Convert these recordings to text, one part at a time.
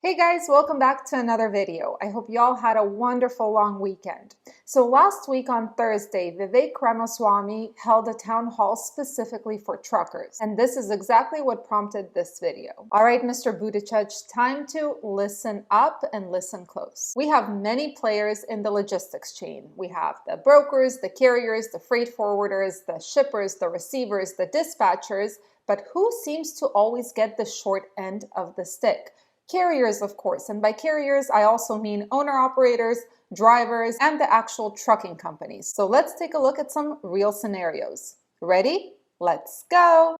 Hey guys, welcome back to another video. I hope y'all had a wonderful long weekend. So last week on Thursday, Vivek Ramaswamy held a town hall specifically for truckers. And this is exactly what prompted this video. All right, Mr. Buttigieg, time to listen up and listen close. We have many players in the logistics chain. We have the brokers, the carriers, the freight forwarders, the shippers, the receivers, the dispatchers, but who seems to always get the short end of the stick? Carriers, of course, and by carriers, I also mean owner-operators, drivers, and the actual trucking companies. So let's take a look at some real scenarios. Ready? Let's go!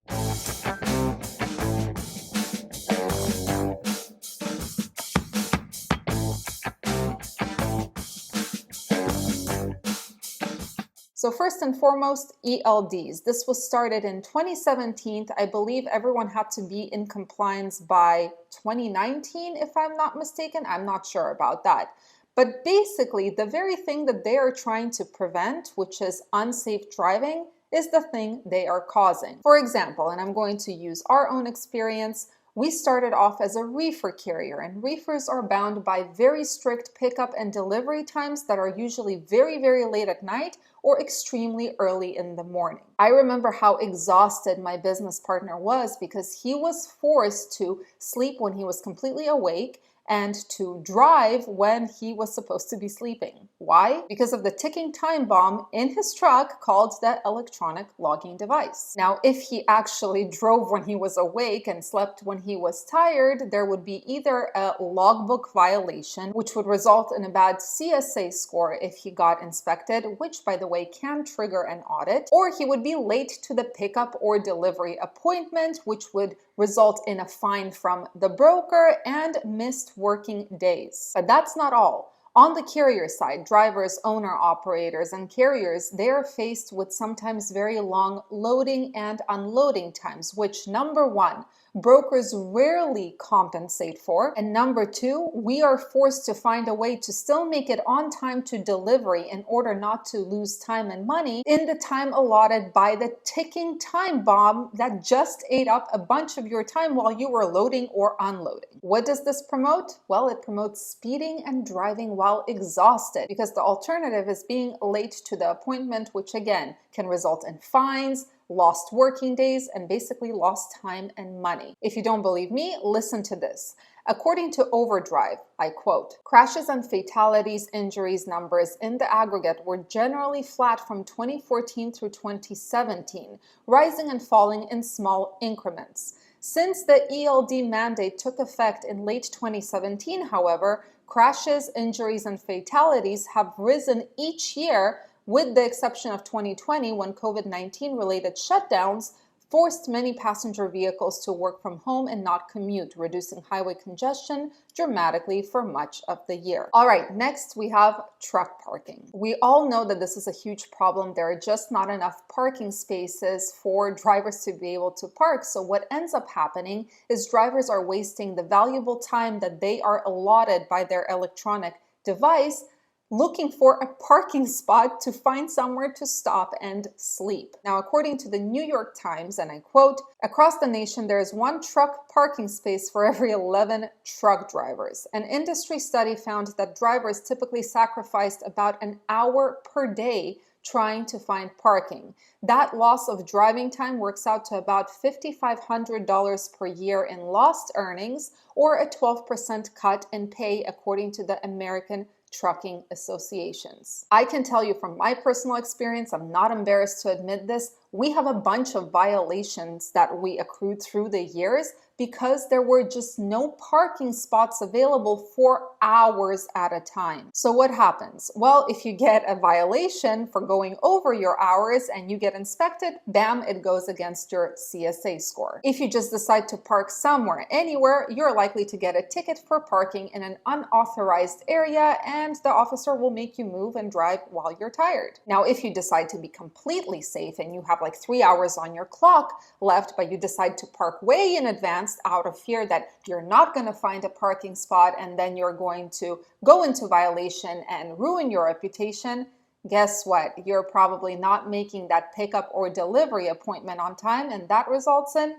So first and foremost, ELDs. This was started in 2017. I believe everyone had to be in compliance by 2019, if I'm not mistaken. I'm not sure about that. But basically, the very thing that they are trying to prevent, which is unsafe driving, is the thing they are causing. For example, and I'm going to use our own experience, we started off as a reefer carrier, and reefers are bound by very strict pickup and delivery times that are usually very, very late at night or extremely early in the morning. I remember how exhausted my business partner was because he was forced to sleep when he was completely awake and to drive when he was supposed to be sleeping. Why? Because of the ticking time bomb in his truck called the electronic logging device. Now, if he actually drove when he was awake and slept when he was tired, there would be either a logbook violation, which would result in a bad CSA score if he got inspected, which, by the way, can trigger an audit, or he would be late to the pickup or delivery appointment, which would result in a fine from the broker and missed working days. But that's not all. On the carrier side, drivers, owner-operators, and carriers, they are faced with sometimes very long loading and unloading times, which, number one, brokers rarely compensate for, and number two, we are forced to find a way to still make it on time to delivery in order not to lose time and money in the time allotted by the ticking time bomb that just ate up a bunch of your time while you were loading or unloading. What does this promote? Well, it promotes speeding and driving while exhausted, because the alternative is being late to the appointment, which again can result in fines, lost working days, and basically lost time and money. If you don't believe me, listen to this. According to Overdrive, I quote, "Crashes and fatalities injuries numbers in the aggregate were generally flat from 2014 through 2017, rising and falling in small increments. Since the ELD mandate took effect in late 2017, however, crashes, injuries, and fatalities have risen each year, with the exception of 2020, when COVID-19 related shutdowns forced many passenger vehicles to work from home and not commute, reducing highway congestion dramatically for much of the year." All right, next we have truck parking. We all know that this is a huge problem. There are just not enough parking spaces for drivers to be able to park. So what ends up happening is drivers are wasting the valuable time that they are allotted by their electronic device looking for a parking spot to find somewhere to stop and sleep. Now, according to the New York Times, and I quote, "Across the nation, there is one truck parking space for every 11 truck drivers. An industry study found that drivers typically sacrificed about an hour per day trying to find parking. That loss of driving time works out to about $5,500 per year in lost earnings, or a 12% cut in pay, according to the American Trucking Associations." I can tell you from my personal experience, I'm not embarrassed to admit this, we have a bunch of violations that we accrued through the years because there were just no parking spots available for hours at a time. So what happens? Well, if you get a violation for going over your hours and you get inspected, bam, it goes against your CSA score. If you just decide to park somewhere, anywhere, you're likely to get a ticket for parking in an unauthorized area, and the officer will make you move and drive while you're tired. Now, if you decide to be completely safe and you have like 3 hours on your clock left, but you decide to park way in advance out of fear that you're not going to find a parking spot and then you're going to go into violation and ruin your reputation, guess what? You're probably not making that pickup or delivery appointment on time, and that results in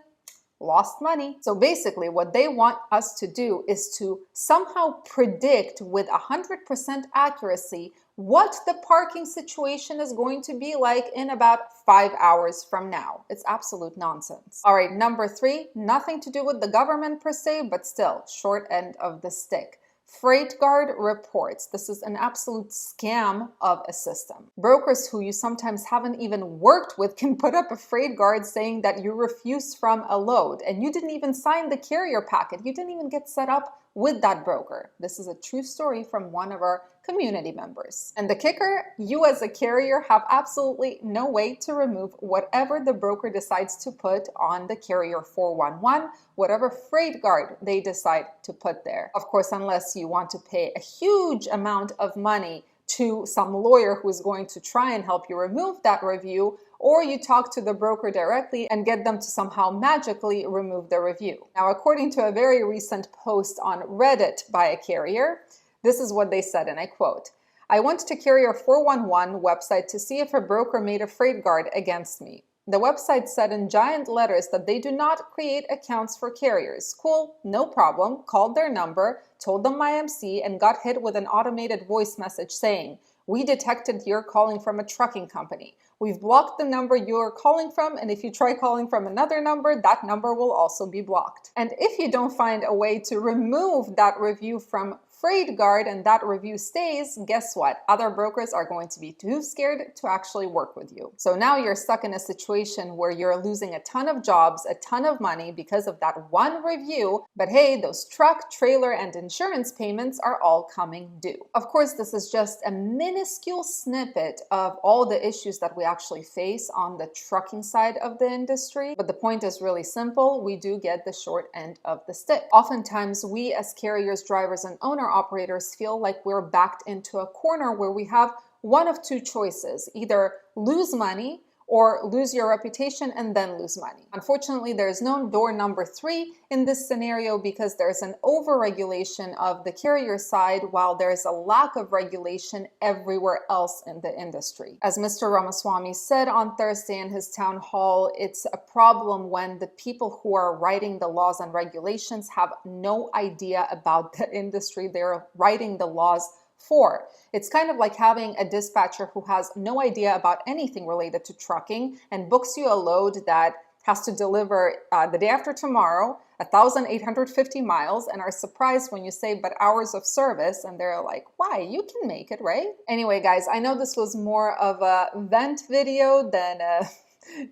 lost money. So basically what they want us to do is to somehow predict with 100% accuracy what the parking situation is going to be like in about 5 hours from now. It's absolute nonsense. All right, number 3, nothing to do with the government per se, but still, short end of the stick. FreightGuard reports this is an absolute scam of a system. Brokers who you sometimes haven't even worked with can put up a FreightGuard saying that you refused from a load and you didn't even sign the carrier packet. You didn't even get set up with that broker. This is a true story from one of our community members. And the kicker, you as a carrier have absolutely no way to remove whatever the broker decides to put on the carrier 411, whatever FreightGuard they decide to put there. Of course, unless you want to pay a huge amount of money to some lawyer who's going to try and help you remove that review, or you talk to the broker directly and get them to somehow magically remove the review. Now, according to a very recent post on Reddit by a carrier, this is what they said, and I quote, "I went to Carrier 411 website to see if a broker made a FreightGuard against me. The website said in giant letters that they do not create accounts for carriers. Cool, no problem. Called their number, told them my MC, and got hit with an automated voice message saying, 'We detected you're calling from a trucking company. We've blocked the number you're calling from, and if you try calling from another number, that number will also be blocked.' And if you don't find a way to remove that review from FreightGuard and that review stays, guess what? Other brokers are going to be too scared to actually work with you. So now you're stuck in a situation where you're losing a ton of jobs, a ton of money because of that one review. But hey, those truck, trailer, and insurance payments are all coming due." Of course, this is just a minuscule snippet of all the issues that we actually face on the trucking side of the industry. But the point is really simple. We do get the short end of the stick. Oftentimes, we as carriers, drivers, and owner operators feel like we're backed into a corner where we have one of two choices: either lose money or lose your reputation and then lose money. Unfortunately, there is no door number 3 in this scenario because there's an over-regulation of the carrier side while there's a lack of regulation everywhere else in the industry. As Mr. Ramaswamy said on Thursday in his town hall, it's a problem when the people who are writing the laws and regulations have no idea about the industry they're writing the laws for. It's kind of like having a dispatcher who has no idea about anything related to trucking and books you a load that has to deliver the day after tomorrow, 1,850 miles, and are surprised when you say, "but hours of service," and they're like, "Why? You can make it, right?" Anyway, guys, I know this was more of a vent video than a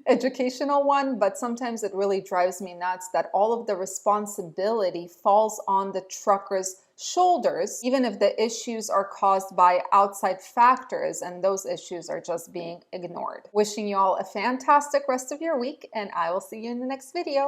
educational one, but sometimes it really drives me nuts that all of the responsibility falls on the truckers' shoulders, even if the issues are caused by outside factors and those issues are just being ignored. Wishing you all a fantastic rest of your week, and I will see you in the next video.